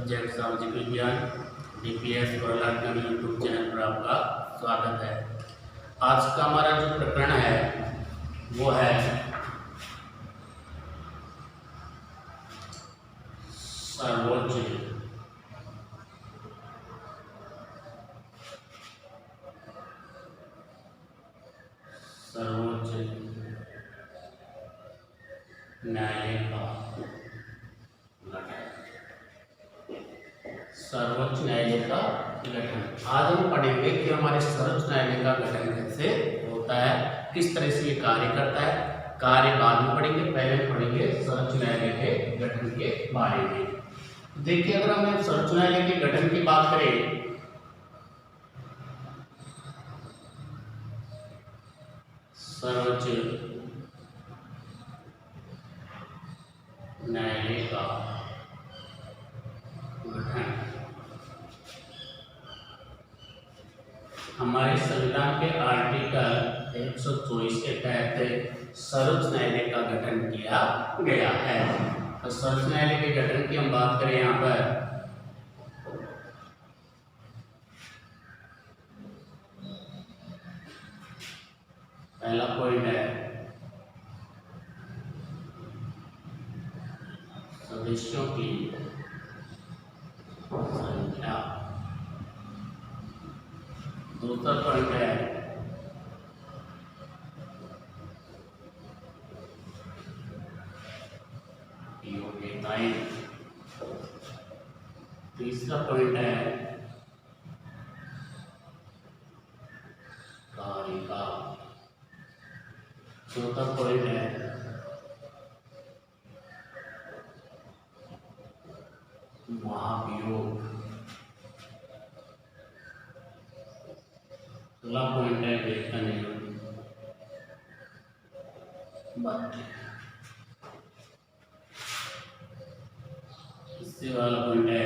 Subject सामाजिक विज्ञान DPS और अलग यूट्यूब चैनल पर आपका स्वागत है। आज का हमारा जो प्रकरण है वो है सर्वोच्च न्यायालय का गठन। सर्वोच्च न्यायालय का गठन आज हम पढ़ेंगे कि हमारे सर्वोच्च न्यायालय का गठन कैसे होता है, किस तरह से ये कार्य करता है। कार्य बाद में पढ़ेंगे, पहले पढ़ेंगे सर्वोच्च न्यायालय के गठन के बारे में। देखिए, अगर हम सर्वोच्च न्यायालय के गठन की बात करें सर्वोच्च न्यायालय का गठन हमारे संविधान के आर्टिकल 124 के तहत सर्वोच्च न्यायालय का गठन किया गया है। तो सर्वोच्च न्यायालय के गठन की हम बात करें यहाँ पर पहला पॉइंट है सदस्यों की संख्या। दूसरा पॉइंट है योग्यताएं। तीसरा पॉइंट है कार्यकाल। चौथा पॉइंट है महाभियोग। अगला पॉइंट है वेतन भत्ते। इससे वाला पॉइंट है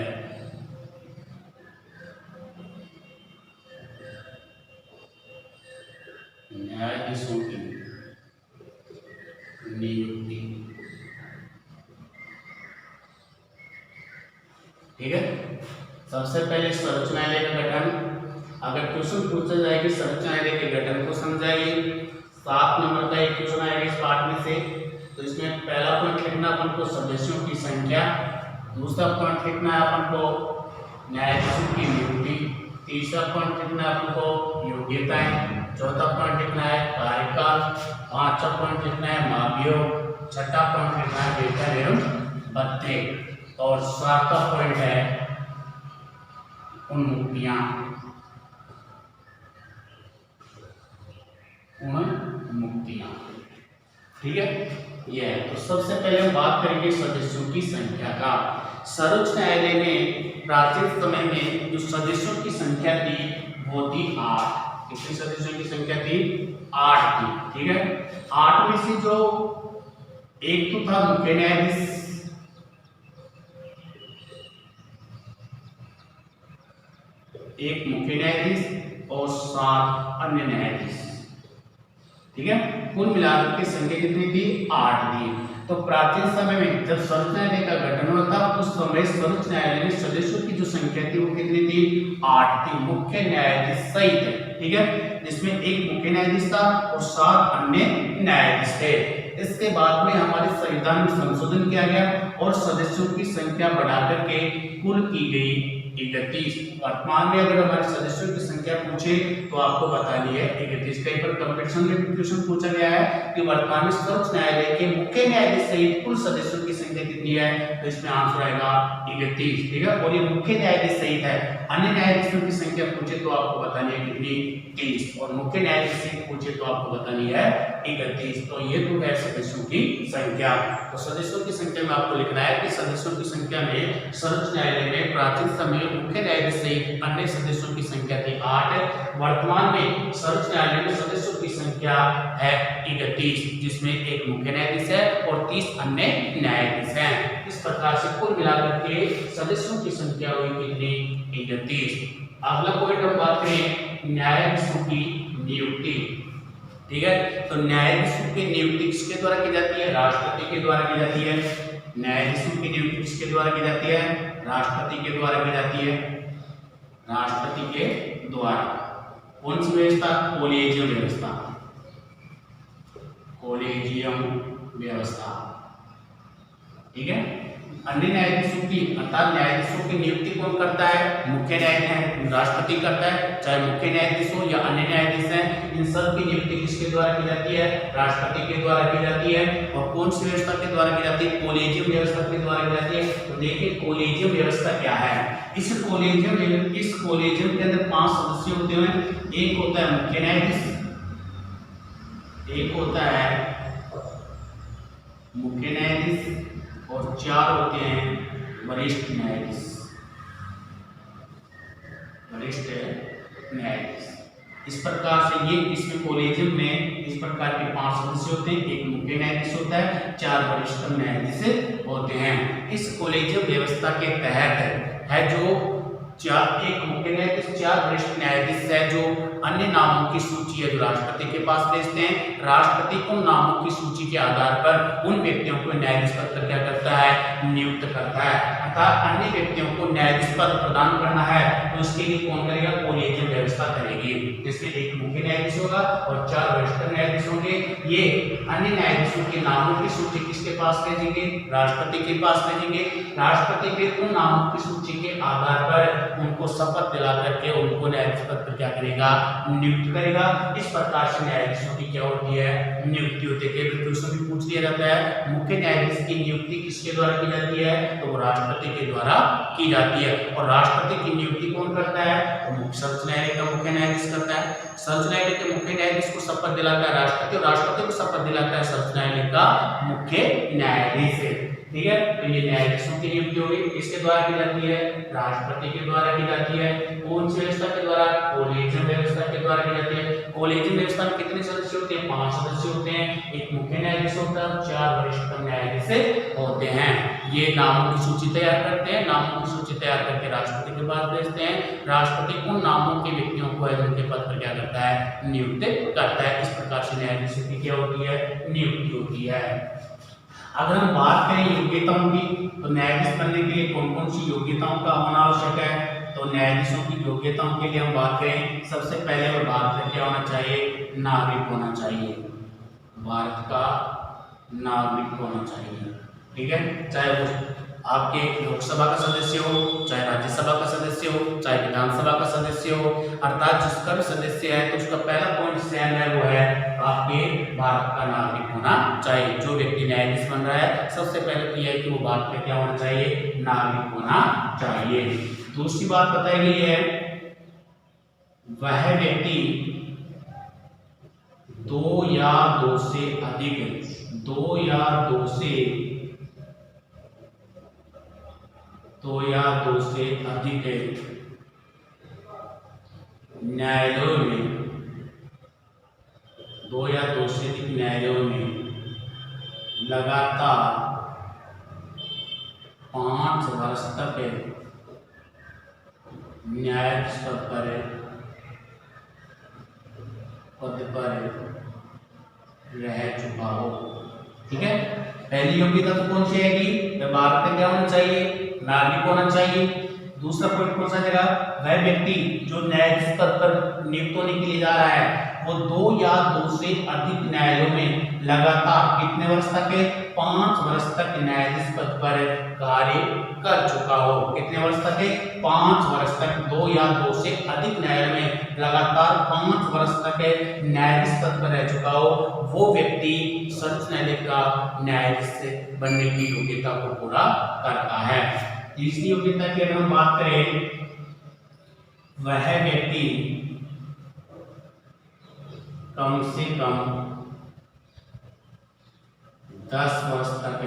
न्यायाधीशों की नियुक्ति। ठीक है, सबसे पहले सर्वोच्च न्यायालय का गठन। अगर क्वेश्चन पूछा जाए कि सर्वोच्च न्यायालय के गठन को समझाइए, 7 नंबर का एक क्वेश्चन आएगा इस पार्ट में से। तो इसमें पहला पॉइंट लिखना अपन को सदस्यों की संख्या, दूसरा पॉइंट लिखना है अपन को न्यायाधीशों की नियुक्ति, तीसरा पॉइंट लिखना है अपन को योग्यताएं, चौथा पॉइंट लिखना है कार्यकाल, पांचवा पॉइंट लिखना है महाभियोग, छठा पॉइंट लिखना है वेतन एवं भत्ते और सातवां पॉइंट है उन्मुक्तियां। उन्मुक्तियां, ठीक है, यह है। तो सबसे पहले हम बात करेंगे सदस्यों की संख्या का। सर्वोच्च न्यायालय में प्राचीन समय में जो सदस्यों की संख्या थी वो थी 8। कितनी सदस्यों की संख्या थी? 8 थी। ठीक है, 8 में से जो एक तो था मुख्य न्यायाधीश, एक मुख्य न्यायाधीश और 7 अन्य न्यायाधीश। ठीक है, कुल मिलाकर की संख्या कितनी थी? 8 थी। तो प्राचीन समय में जब सर्वोच्च न्यायालय का गठन हुआ था उस समय सर्वोच्च न्यायालय में सदस्यों की जो संख्या थी वो कितनी थी? 8 थी, मुख्य न्यायाधीश सहित। ठीक है, जिसमें एक मुख्य न्यायाधीश था और 7 अन्य न्यायाधीश थे। इसके बाद में हमारे संविधान में संशोधन किया गया और सदस्यों की संख्या बढ़ाकर के कुल की गई 31। वर्तमान में अगर हमारे सदस्यों की संख्या पूछे तो आपको बतानी है 31। कहीं पर कंपटीशन में क्वेश्चन पूछा गया है कि वर्तमान में सर्वोच्च न्यायालय के मुख्य न्यायाधीश सहित कुल सदस्यों की संख्या कितनी है, तो इसमें आंसर आएगा 31। ठीक है, और ये मुख्य न्यायाधीश सहित है। अन्य न्यायाधीशों की संख्या पूछे तो आपको बतानी है कितनी? 30 और मुख्य न्यायाधीश से पूछे तो आपको बतानी है 31। तो ये तो है सदस्यों की संख्या। तो सदस्यों की संख्या में आपको लिखना है कि सदस्यों की संख्या में सर्वोच्च न्यायालय में प्राचीन समय मुख्य न्यायाधीश सहित अन्य सदस्यों की संख्या थी 8। वर्तमान में सर्वोच्च न्यायालय में सदस्यों की संख्या है 31, जिसमें एक मुख्य न्यायाधीश है और 30 अन्य न्यायाधीश हैं। इस प्रकार से कुल मिलाकर के सदस्यों की संख्या हुई कितनी? 31। अगला पॉइंट हम बात करें न्यायाधीशों की नियुक्ति। ठीक है, तो न्यायाधीशों की नियुक्ति किसके द्वारा की जाती है? राष्ट्रपति के द्वारा की जाती है। न्यायाधीशों की नियुक्ति किसके द्वारा की जाती है? राष्ट्रपति के द्वारा की जाती है। राष्ट्रपति के द्वारा कौन सी व्यवस्था? कोलेजियम व्यवस्था। कोलेजियम व्यवस्था, ठीक है। अन्य न्यायाधीशों की अर्थात न्यायाधीशों की नियुक्ति कौन करता है? मुख्य न्यायाधीश राष्ट्रपति करता है। चाहे मुख्य न्यायाधीश हो या अन्य न्यायाधीश हैं, इन सब की नियुक्ति किसके द्वारा की जाती है? राष्ट्रपति के द्वारा की जाती है। और कौन सी व्यवस्था के द्वारा की जाती है? कोलेजियम व्यवस्था के द्वारा की जाती है। तो देखिए कोलेजियम व्यवस्था क्या है। इस कोलेजियम के अंदर 5 सदस्य होते हैं। एक होता है मुख्य न्यायाधीश, एक होता है मुख्य न्यायाधीश और 4 होते हैं वरिष्ठ न्यायाधीश। वरिष्ठ न्यायाधीश इस प्रकार से ये इसमें कोलेजियम में इस प्रकार के 5 सदस्य होते हैं। एक मुख्य न्यायाधीश होता है, 4 वरिष्ठ न्यायाधीश होते हैं। इस कोलेजियम व्यवस्था के तहत है जो एक मुख्य न्यायाधीश, 4 वरिष्ठ न्यायाधीश है जो अन्य नामों की सूची है जो राष्ट्रपति के पास भेजते हैं। राष्ट्रपति उन नामों की सूची के आधार पर उन व्यक्तियों को न्यायाधीश पद पर क्या करता है? नियुक्त करता है। अर्थात अन्य व्यक्तियों को न्यायाधीश पद प्रदान करना है तो उसके लिए कौन करेगा? कोलेजियम व्यवस्था करेगी, जिसमें एक मुख्य न्यायाधीश होगा और 4 वरिष्ठ न्यायाधीश होंगे। ये अन्य न्यायाधीशों के नामों की सूची किसके पास भेजेंगे? राष्ट्रपति के पास भेजेंगे। राष्ट्रपति के उन नामों की सूची के आधार पर उनको शपथ दिला करके उनको न्यायाधीश पद पर क्या करेगा? नियुक्त करेगा। इस प्रकार से न्यायाधीशों की क्या होती है? नियुक्ति होती है। प्रश्न भी पूछ लिया जाता है मुख्य न्यायाधीश की नियुक्ति किसके द्वारा की जाती है? तो वो राष्ट्रपति के द्वारा की जाती है। और राष्ट्रपति की नियुक्ति कौन करता है? तो सर्वोच्च न्यायालय का मुख्य न्यायाधीश करता है। सर्वोच्च न्यायालय के मुख्य न्यायाधीश को शपथ दिलाता है राष्ट्रपति, और राष्ट्रपति को शपथ दिलाता है सर्वोच्च न्यायालय का मुख्य न्यायाधीश। ठीक है, तो ये न्यायाधीशों की नियुक्ति होगी। किसके द्वारा की जाती है? राष्ट्रपति के द्वारा की जाती है। कौन सी व्यवस्था के द्वारा? कोलेजियम व्यवस्था के द्वारा की जाती है। कोलेजियम व्यवस्था में कितने सदस्य होते हैं? 5 सदस्य होते हैं। एक मुख्य न्यायाधीश होता है, 4 वरिष्ठ न्यायाधीश होते हैं। ये नामों की सूची तैयार करते हैं। नामों की सूची तैयार करके राष्ट्रपति के पास भेजते हैं। राष्ट्रपति उन नामों के व्यक्तियों को उनके पद पर क्या करता है? नियुक्त करता है। इस प्रकार से न्यायाधीशों की क्या होती है? नियुक्ति होती है। अगर हम बात करें योग्यताओं की, तो न्यायाधीश बनने के लिए कौन कौन सी योग्यताओं का होना आवश्यक है? तो न्यायाधीशों की योग्यताओं के लिए हम बात करें, सबसे पहले वो भारत का क्या होना चाहिए? नागरिक होना चाहिए। भारत का नागरिक होना चाहिए। ठीक है, चाहे वो आपके लोकसभा का सदस्य हो, चाहे राज्यसभा का सदस्य हो, चाहे विधानसभा का सदस्य हो, अर्थात जिसका भी सदस्य है तो उसका पहला पॉइंट सेम है, वो है आपके भारत का नागरिक होना चाहिए। जो व्यक्ति न्यायाधीश बन रहा है सबसे पहले तो यह है कि वो भारत का क्या होना चाहिए? नागरिक होना चाहिए। दूसरी बात बताई गई है, वह व्यक्ति 2 या 2 से अधिक 2 या 2 से अधिक न्यायालयों में 2 या 2 से अधिक न्यायालयों में लगातार 5 वर्ष तक न्यायाधीश पद पर रह चुका हो। ठीक है, पहली योग्यता तो कौन सी आएगी? भारत का क्या होना चाहिए? नागरिक होना चाहिए। दूसरा पॉइंट कौन सा जगह? वह व्यक्ति जो न्यायाधीश पद पर नियुक्त होने के लिए जा रहा है वो 2 या 2 से अधिक न्यायालयों में लगातार कितने वर्ष तक? 5 वर्ष तक न्यायाधीश पद पर कार्य कर चुका हो। कितने वर्ष तक? 5 वर्ष तक 2 या 2 से अधिक न्यायालय में लगातार 5 वर्ष तक न्यायाधीश पद पर रह चुका हो, वो व्यक्ति सर्वोच्च न्यायालय का न्यायाधीश बनने की योग्यता को पूरा करता है। तीसरी योग्यता की अगर हम बात करें, वह व्यक्ति कम से कम 10 वर्ष तक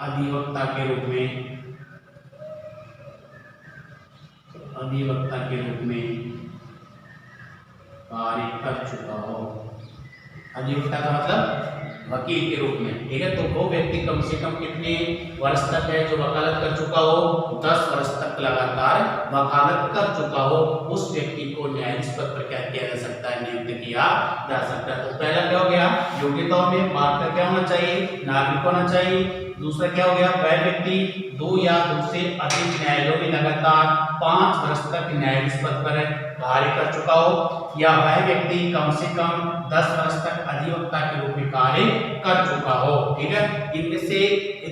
अधिवक्ता के रूप में कार्य कर चुका हो। अधिवक्ता का मतलब वकील के रूप में, ठीक है। तो वो व्यक्ति कम से कम कितने वर्ष तक है जो वकालत कर चुका हो, 10 वर्ष तक लगातार वकालत कर चुका हो, उस व्यक्ति को न्यायाधीश पद पर क्या किया जा सकता है, नियुक्त किया जा सकता है। तो पहला क्या हो गया, योग्यताओं में भारत का क्या होना चाहिए, नागरिक होना चाहिए। दूसरा क्या हो गया, वह व्यक्ति 2 या 2 से अधिक न्यायालयों में लगातार 5 वर्ष तक न्यायाधीश पद पर कार्य कर चुका हो, या वह व्यक्ति कम से कम 10 वर्ष तक अधिवक्ता के रूप में कार्य कर चुका हो, ठीक है। इनमें से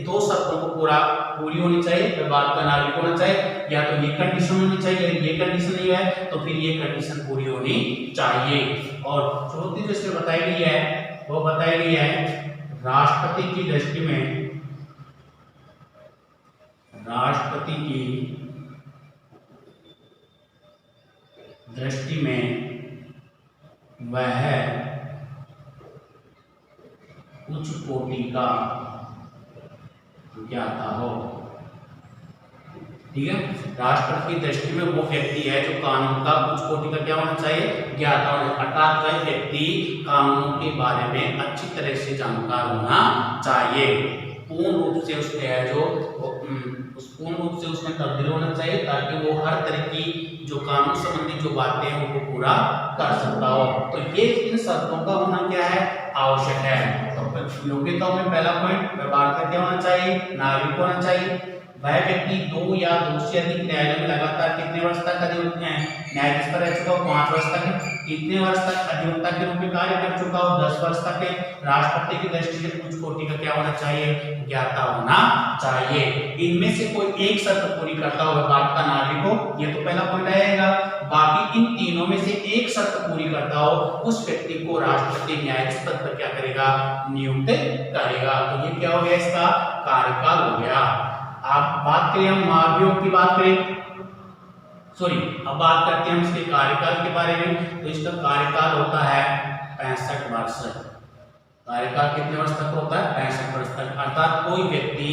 2 शर्तों को पूरी होनी चाहिए, फिर भारत का नागरिक होना चाहिए, या तो ये कंडीशन होनी चाहिए, यदि ये कंडीशन नहीं है तो फिर ये कंडीशन पूरी होनी चाहिए। और चौथी जो इसमें बताई गई है वो बताई गई है राष्ट्रपति की दृष्टि में, राष्ट्रपति की दृष्टि में वह उच्च कोटि का ज्ञाता हो, ठीक है। राष्ट्रपति की दृष्टि में वो व्यक्ति है जो कानून का उच्च कोटि का क्या होना चाहिए, ज्ञाता होना, अर्थात वह व्यक्ति कानूनों के बारे में अच्छी तरह से जानकार होना चाहिए, पूर्ण रूप से उसमें है जो पूर्ण रूप से उसमें तब्दील होना चाहिए, ताकि वो हर तरह की जो कानून संबंधी जो बातें हैं उनको पूरा कर सकता हो। तो ये इन शर्तों का होना क्या है, आवश्यक है। तो योग्यताओं में पहला पॉइंट, व्यवहार का क्या होना चाहिए, नागरिक होना चाहिए। वह व्यक्ति 2 या 2 से अधिक न्यायालय में लगातार कितने वर्ष तक न्यायाधीश पर रह चुका हो, 5 वर्ष तक, कितने वर्ष तक अधिवक्ता के रूप में कार्य कर चुका हो, 10 वर्ष तक है। राष्ट्रपति की दृष्टि से उच्च कोटि का क्या होना चाहिए, ज्ञाता होना चाहिए। इनमें से कोई एक शर्त पूरी करता हो, भारत का नागरिक हो, ये तो पहला पॉइंट आएगा। बाकी इन तीनों में से एक शर्त पूरी करता हो, उस व्यक्ति को राष्ट्रपति न्यायाधीश पद पर क्या करेगा, नियुक्त करेगा। तो ये क्या हो गया, इसका कार्यकाल हो गया। आप बात करें, हम महाभियोग की बात करें, सॉरी अब बात करते हैं हम इसके कार्यकाल के बारे में। तो इसका कार्यकाल होता है 65 वर्ष। कार्यकाल कितने वर्ष तक होता है, 65 वर्ष तक। अर्थात कोई व्यक्ति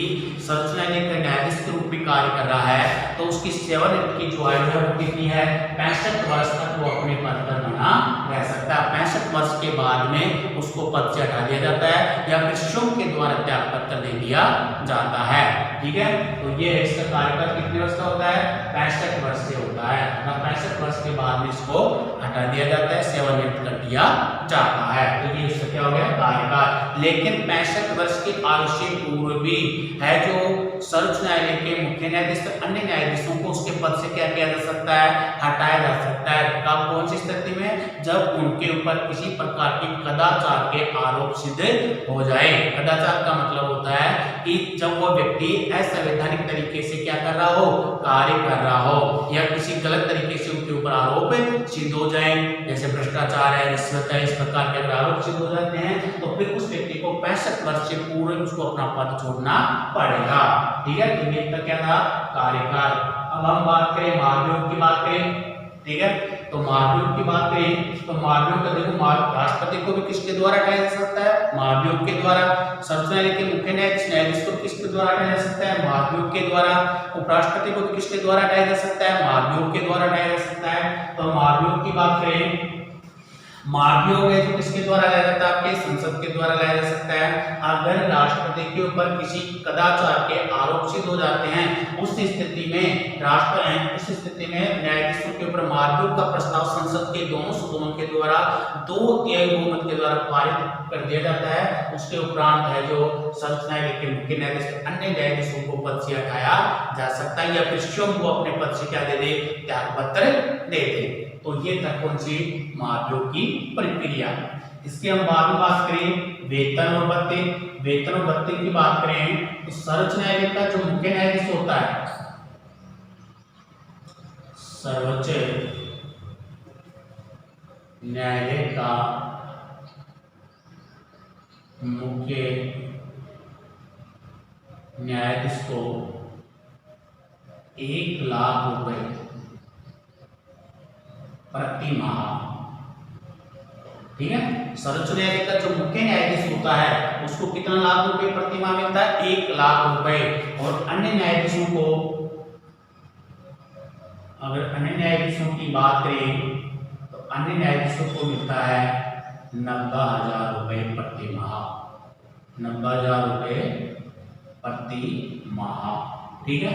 सर्वोच्च न्यायालय के न्यायाधीश के रूप में कार्य कर रहा है तो उसकी सेवानिवृत्ति की जो आयु है वो कितनी है, 65 वर्ष तक वो अपने पद पर बना रह सकता है। 65 वर्ष के बाद में उसको पद से हटा दिया जाता है, या फिर शुभ के द्वारा त्याग पत्र दे दिया जाता है, ठीक है। तो ये इसका कार्यकाल कितने वर्ष का होता है, 65 वर्ष से होता है। 65 वर्ष के बाद में इसको हटा दिया जाता है, सेवानिवृत्त कर दिया जाता है। तो ये इसका क्या हो गया, कार्यकाल। लेकिन 65 वर्ष की आयु से पूर्व भी है जो सर्वोच्च न्यायालय के मुख्य न्यायाधीश अन्य न्यायाधीशों को उसके पद से क्या किया जा सकता है, हटाया जा सकता है। कब, कौन सी स्थिति में, जब उनके ऊपर किसी प्रकार की कदाचार के आरोप सिद्ध हो जाए। कदाचार का मतलब होता है कि जब वो व्यक्ति असंवैधानिक तरीके से क्या कर रहा हो, कार्य कर रहा हो, या किसी गलत तरीके से उनके ऊपर आरोप सिद्ध हो जाए, जैसे भ्रष्टाचार है, रिश्वत है, इस प्रकार के अगर आरोप सिद्ध हो जाते हैं तो फिर उस व्यक्ति को 65 वर्ष से पूर्व उसको अपना पद छोड़ना पड़ेगा, ठीक है। तो ये तक क्या था, कार्यकाल। अब हम बात करें महाभियोग की बात करें, ठीक है। तो महाभियोग की बात करें तो महाभियोग का देखो, राष्ट्रपति को भी किसके द्वारा हटाया जा सकता है, महाभियोग के द्वारा। सर्वोच्च न्यायालय के मुख्य न्यायाधीश को किसके द्वारा हटाया जा सकता है, महाभियोग के द्वारा। उपराष्ट्रपति को भी किसके द्वारा हटाया जा सकता है, महाभियोग के द्वारा हटाया जा सकता है। तो महाभियोग की बात करें, महाभियोग है जो किसके द्वारा लाया जाता है, आपके संसद के द्वारा लाया जा सकता है। अगर राष्ट्रपति के ऊपर किसी कदाचार के आरोप सिद्ध हो जाते हैं, उस स्थिति में न्यायाधीशों के ऊपर महाभियोग का प्रस्ताव संसद के दोनों सदनों के द्वारा 2/3 बहुमत के द्वारा पारित कर दिया जाता है। उसके उपरांत है जो सर्वोच्च न्यायालय के मुख्य न्यायाधीश अन्य न्यायाधीशों को पद से हटाया जा सकता है, या फिर स्वयं वो अपने पद से क्या दे दे, त्याग पत्र दे दे। तो ये तक कौन सी, महाभियोग की प्रक्रिया। इसके हम बाद में बात करें वेतन और भत्ते। वेतन और भत्ते की बात करें तो सर्वोच्च न्यायालय का जो मुख्य न्यायाधीश होता है, सर्वोच्च न्यायालय का मुख्य न्यायाधीश को 1 लाख रुपए प्रति माह, ठीक है। सर्वोच्च न्यायालय का जो मुख्य न्यायाधीश होता है उसको कितना लाख रुपए प्रति माह मिलता है, 1 लाख रुपए। और अन्य न्यायाधीशों को, अगर अन्य न्यायाधीशों की बात करें तो अन्य न्यायाधीशों को मिलता है 90,000 रुपए प्रति माह, 90,000 रुपये प्रति माह। ठीक है,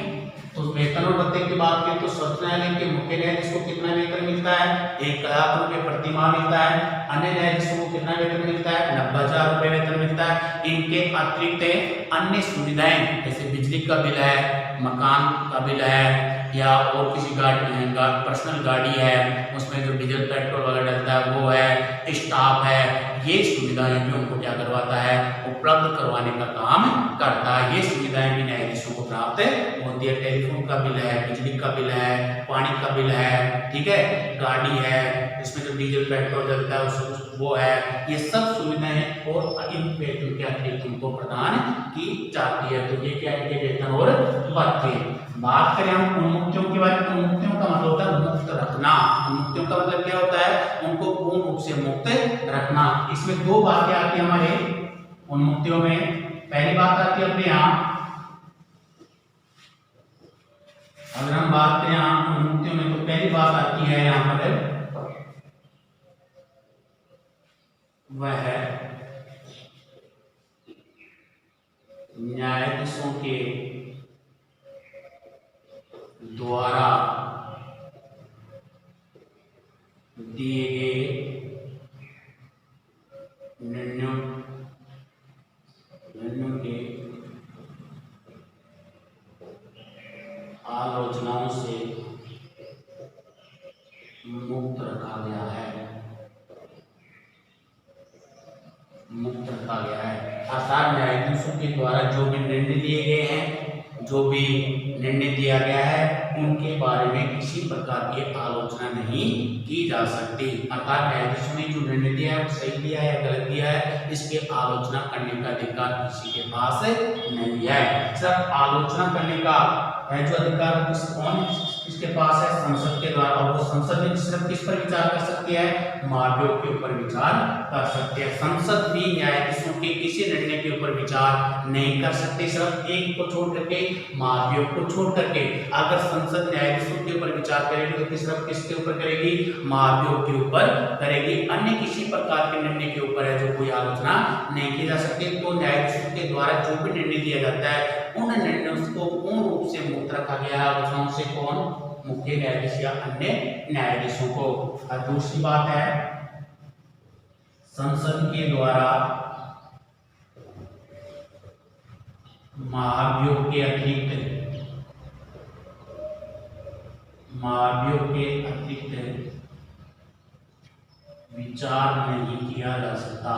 तो वेतन और भत्ते की बात करें तो सत्र न्यायालय के मुख्य न्यायाधीश को कितना वेतन मिलता है? 1,00,000 रुपये प्रति माह मिलता है। अन्य न्यायाधीशों को कितना वेतन मिलता है? 90,000 रुपये वेतन मिलता है। इनके अतिरिक्त अन्य सुविधाएं जैसे बिजली का बिल है, मकान का बिल है, या और किसी गाड़ी पर्सनल गाड़ी है उसमें जो डीजल पेट्रोल वगैरह डलता है वो है, स्टाफ है, ये सुविधाएं भी उनको क्या करवाता है? उपलब्ध करवाने का काम करता है। ये सुविधाएं भी न्यायाधीशों को प्राप्त होती है। टेलीफोन का बिल है, बिजली का बिल है, पानी का बिल है, ठीक है, गाड़ी है इसमें जो डीजल पेट्रोल डलता है वो है, ये सब सुविधाएं और इन वेतन के अतिरिक्त उनको प्रदान की जाती है। तो ये क्या है? वेतन और भत्ते। बात करें हम उन्मुक्तियों के बारे में, उन्मुक्तियों का मतलब होता है मुक्त रखना। उन्मुक्तियों का मतलब क्या होता है? उनको पूर्ण रूप से मुक्त रखना। इसमें दो बातें आती है हमारे उन्मुक्तियों में। पहली बात आती है अपने यहाँ, अगर हम बात करें यहाँ उन्मुक्तियों में तो पहली बात आती है यहाँ पर वह है न्यायाधीशों के द्वारा दिए गए निर्णयों के आलोचनाओं से मुक्त रखा गया है, मुक्त रखा गया है। अर्थात न्यायाधीशों के द्वारा जो भी निर्णय लिए गए हैं, जो भी निर्णय दिया गया है, उनके बारे में किसी प्रकार की आलोचना नहीं की जा सकती। अर्थात न्यायाधीशों ने जो निर्णय दिया है वो सही दिया है या गलत दिया है, इसकी आलोचना करने का अधिकार किसी के पास नहीं है। सिर्फ आलोचना करने का है जो अधिकार किसके पास है? संसद के द्वारा। और वो संसद में सिर्फ किस पर विचार कर सकती है? महाभियोग के ऊपर विचार कर सकती है। संसद भी न्यायाधीशों के किसी निर्णय के ऊपर विचार नहीं कर सकती, सिर्फ एक को छोड़ करके, महाभियोग को छोड़ करके। अगर संसद न्यायाधीशों के ऊपर विचार करेगी तो सिर्फ किसके ऊपर करेगी? महाभियोग के ऊपर करेगी। अन्य किसी प्रकार के निर्णय के ऊपर है जो कोई आलोचना नहीं की जा सकती। तो न्यायाधीशों के द्वारा जो भी निर्णय दिया जाता है उन निर्णयों को पूर्ण रूप से मुक्त रखा गया है आलोचनाओं से। कौन? मुख्य न्यायाधीश या अन्य न्यायाधीशों को। और दूसरी बात है संसद के द्वारा महाभियोग के अतिरिक्त विचार नहीं किया जा सकता,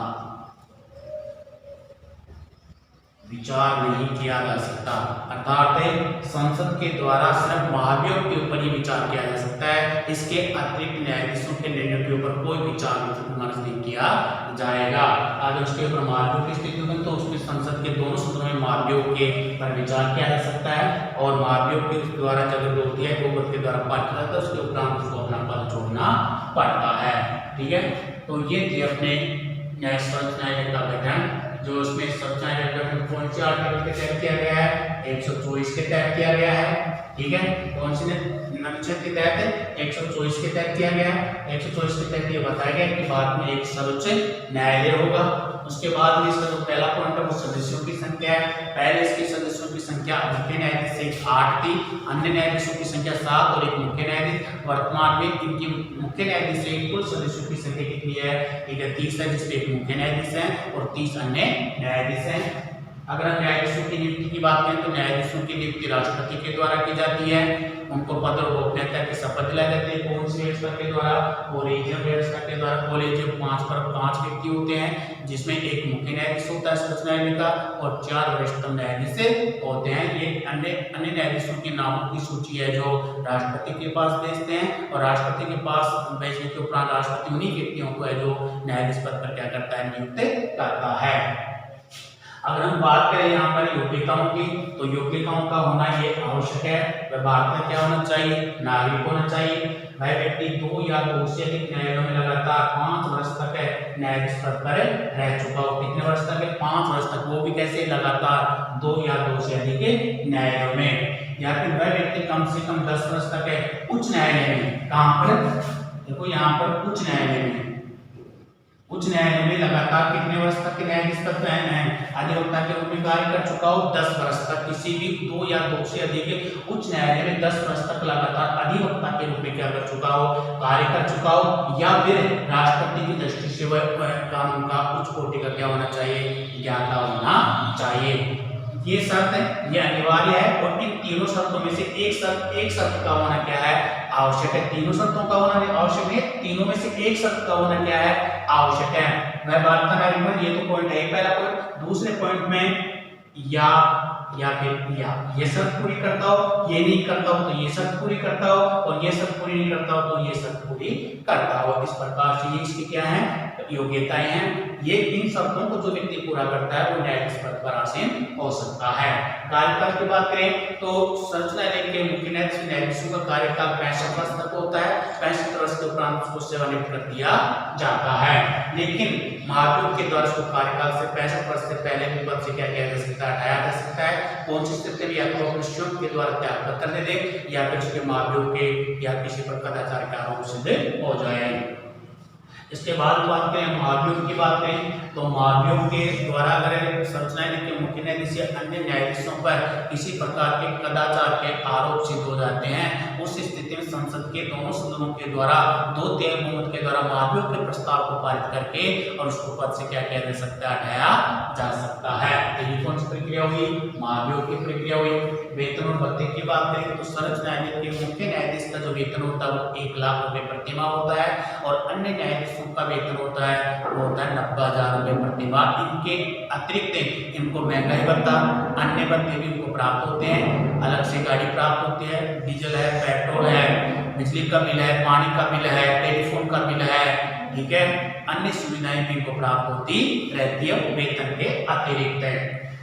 विचार नहीं किया जा सकता। अर्थात संसद के द्वारा सिर्फ महाभियोग के ऊपर ही विचार किया जा सकता है, इसके अतिरिक्त न्यायाधीशों के निर्णय के ऊपर कोई विचार विमर्श नहीं किया जाएगा। अगर उसके ऊपर महाभियोग की स्थिति होगी तो उसमें संसद के दोनों सदनों में महाभियोग के पर विचार किया जा सकता है, और महाभियोग के द्वारा जब होती है बहुमत के द्वारा पारित किया जाता है, उसके उपरांत उसको अपना पद छोड़ना पड़ता है। ठीक है, तो ये थे अपने सर्वोच्च न्यायालय का गठन, जो उसमें सर्वोच्च न्यायालय का गठन कौन से आर्टिकल के तहत किया गया है? 124 के तहत किया गया है। ठीक है, कौन से अनुच्छेद के तहत? 124 के तहत किया गया है। 124 के तहत ये बताया गया कि बाद में एक सर्वोच्च न्यायालय होगा। उसके बाद में इसका जो पहला पॉइंट है वो सदस्यों की संख्या है। पहले इसके सदस्यों की संख्या मुख्य न्यायाधीश से 8 थी, अन्य न्यायाधीशों की संख्या 7 और एक मुख्य न्यायाधीश। वर्तमान में इनकी मुख्य न्यायाधीश से कुल सदस्यों की संख्या कितनी है? 31 है, जिसमें एक मुख्य न्यायाधीश है और 30 अन्य न्यायाधीश हैं। अगर हम न्यायाधीशों की नियुक्ति की बात करें तो न्यायाधीशों की नियुक्ति राष्ट्रपति के द्वारा की जाती है। उनको पद और गोपनीयता की शपथ दिलाई जाती है। कौन सी व्यवस्था के द्वारा? कोलेजियम व्यवस्था के द्वारा। कोलेजियम 5 पर 5 व्यक्ति होते हैं, जिसमें एक मुख्य न्यायाधीश होता है सर्वोच्च न्यायालय का और 4 वरिष्ठतम न्यायाधीश होते हैं। ये अन्य न्यायाधीशों के नामों की सूची है जो राष्ट्रपति के पास भेजते हैं, और राष्ट्रपति के पास भेजने के उपरांत राष्ट्रपति उन्हीं व्यक्तियों को है जो न्यायाधीश पद पर क्या करता है? नियुक्त करता है। अगर हम बात करें यहाँ पर योग्यताओं की, तो योग्यताओं का होना ये आवश्यक है। वह भारत में क्या होना चाहिए? नागरिक होना चाहिए। वह व्यक्ति 2 या 2 से अधिक न्यायालयों में लगातार 5 वर्ष तक न्यायाधीश पद पर रह चुका हो। कितने वर्ष तक है? 5 वर्ष तक। वो भी कैसे? लगातार 2 या 2 से अधिक न्यायालयों में। या फिर वह व्यक्ति कम से कम 10 वर्ष तक है उच्च न्यायालय में। कहाँ पर? देखो यहाँ पर उच्च न्यायालय में, उच्च न्यायालय में लगातार कितने वर्ष तक के न्यायाधीश पद पे हैं, अधिवक्ता के रूप में कार्य कर चुका हो 10 वर्ष तक, किसी भी 2 या 2 से अधिक उच्च न्यायालय में 10 वर्ष तक लगातार अधिवक्ता के रूप में क्या कर चुका हो, कार्य कर चुका हो, या फिर राष्ट्रपति की दृष्टि से वह कानून का उच्च कोटि का क्या होना चाहिए, ज्ञाता होना चाहिए। ये शर्त है, ये अनिवार्य है। और इन तीनों शर्तों में से एक शर्त का होना क्या है, आवश्यक है। तीनों शर्तों का होना आवश्यक है, तीनों में से एक शर्त का होना क्या है, आवश्यक है। मैं बात कर रहा हूं, ये तो पॉइंट है पहला पॉइंट। दूसरे पॉइंट में या फिर या ये शर्त पूरी करता हो, ये नहीं करता हो तो ये शर्त पूरी करता हो, और ये शर्त पूरी नहीं करता हो तो ये शर्त पूरी करता हो। इस प्रकार से ये इसकी क्या है, योग्यताएं हैं। ये इन शर्तों को जो व्यक्ति पूरा करता है वो न्यायाधीश पद पर आसीन हो सकता है। कार्यकाल की बात करें तो सर्वोच्च न्यायालय के मुख्य न्यायाधीशों का कार्यकाल 65 वर्ष तक होता है। 65 वर्ष के उपरांत उसको सेवानिवृत्त कर दिया जाता है। लेकिन महाभियोग के द्वारा उसको कार्यकाल से 65 वर्ष से पहले भी पद से क्या किया जा सकता है, हटाया जा सकता है। कौन सी स्थिति में, या तो अपने स्वयं के द्वारा त्याग कर दे, या फिर उसके महाभियोग के या किसी पर कदाचार का आरोप सिद्ध हो जाए। इसके बाद बात करें महाभियोग की बात करें तो महाभियोग के द्वारा अगर सर्वोच्च न्यायालय के मुख्य न्यायाधीश या अन्य न्यायाधीशों पर किसी प्रकार के कदाचार के आरोप सिद्ध हो जाते हैं, उस स्थिति में संसद के दोनों सदनों के द्वारा 2/3 बहुमत के द्वारा महाभियोग के प्रस्ताव को पारित करके और उसको पद से क्या किया जा सकता है, हटाया जा सकता है। तो ये कौन सी प्रक्रिया हुई, महाभियोग की प्रक्रिया हुई। वेतन और भत्ते की बात करें तो सर्वोच्च न्यायालय के मुख्य न्यायाधीश का जो वेतन होता है वो 1 लाख रुपए प्रतिमाह होता है, और अन्य न्यायाधीशों का वेतन होता है वो होता है 90,000 रुपए प्रतिमाह। इनके अतिरिक्त इनको महंगाई भत्ता, अन्य भत्ते भी इनको प्राप्त होते हैं। अलग से गाड़ी प्राप्त होती है, डीजल है, पेट्रोल है, बिजली का बिल है, पानी का बिल है, टेलीफोन का बिल है, ठीक है। अन्य सुविधाएं भी इनको प्राप्त होती रहती है वेतन के अतिरिक्त।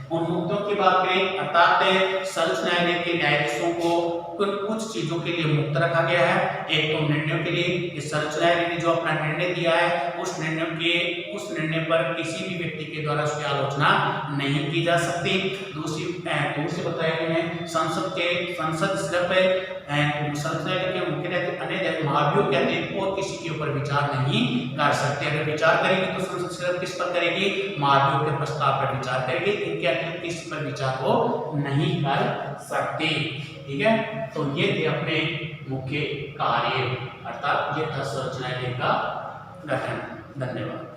उन मुद्दों की बात करें अर्थात सर्वोच्च न्यायालय के न्यायाधीशों को कुछ चीजों के लिए मुक्त रखा गया है। एक तो निर्णयों के लिए, सर्वोच्च न्यायालय ने जो अपना निर्णय दिया है उस निर्णय पर किसी भी व्यक्ति के द्वारा उसकी आलोचना नहीं की जा सकती। दूसरी बताया गया है संसद सिर्फ सर्वोच्च न्यायालय के मुख्य न्यायाधीश अन्य महाभियोग के अतिरिक्त और किसी के ऊपर विचार नहीं कर सकते। अगर विचार करेगी तो संसद सिर्फ किस पर करेगी, महाभियोग के प्रस्ताव पर विचार करेगी, इनके अतिरिक्त किसी पर विचार वो नहीं कर सकती, ठीक है। तो ये थे अपने मुख्य कार्य, अर्थात ये था सर्वोच्च न्यायालय का गठन। धन्यवाद।